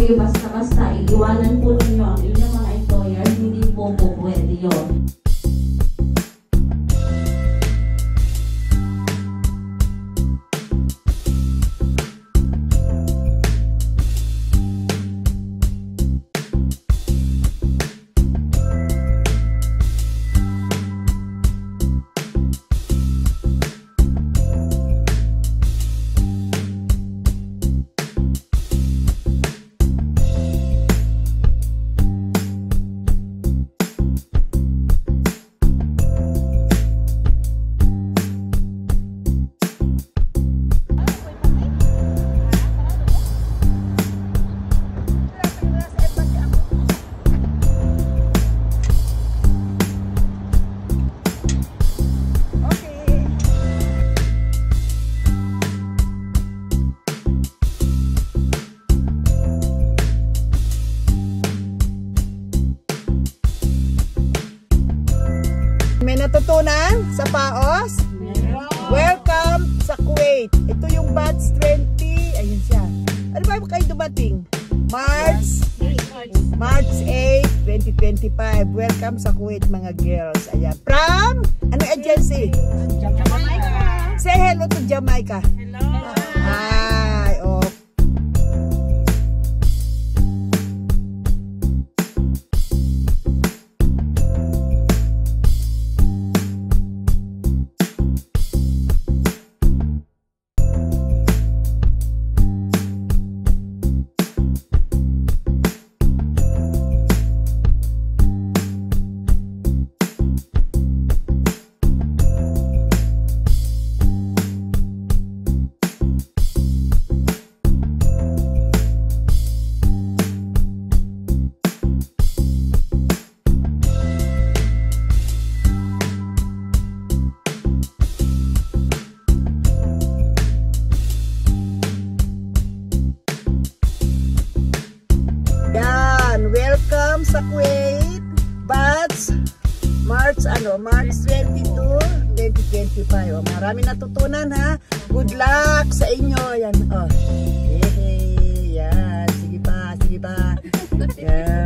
kayo basta-basta. Iiwanan po ninyo ang inyong mga employer. Hindi po pwede yun. May natutunan sa PAOS? Welcome sa Kuwait. Ito yung batch 20. Ayun siya. Ano ba kayo dumating? March 8, 2025. Welcome sa Kuwait mga girls. Ayan. From? Ano agency? Jamaica. Say hello to Jamaica. Hello. Ay, oh. Welcome sa Kuwait, batch March 22, 2025. Oh, marami natutunan ha. Good luck sa inyo. Yan. Oh. Hey, yan. Sige pa. Yan.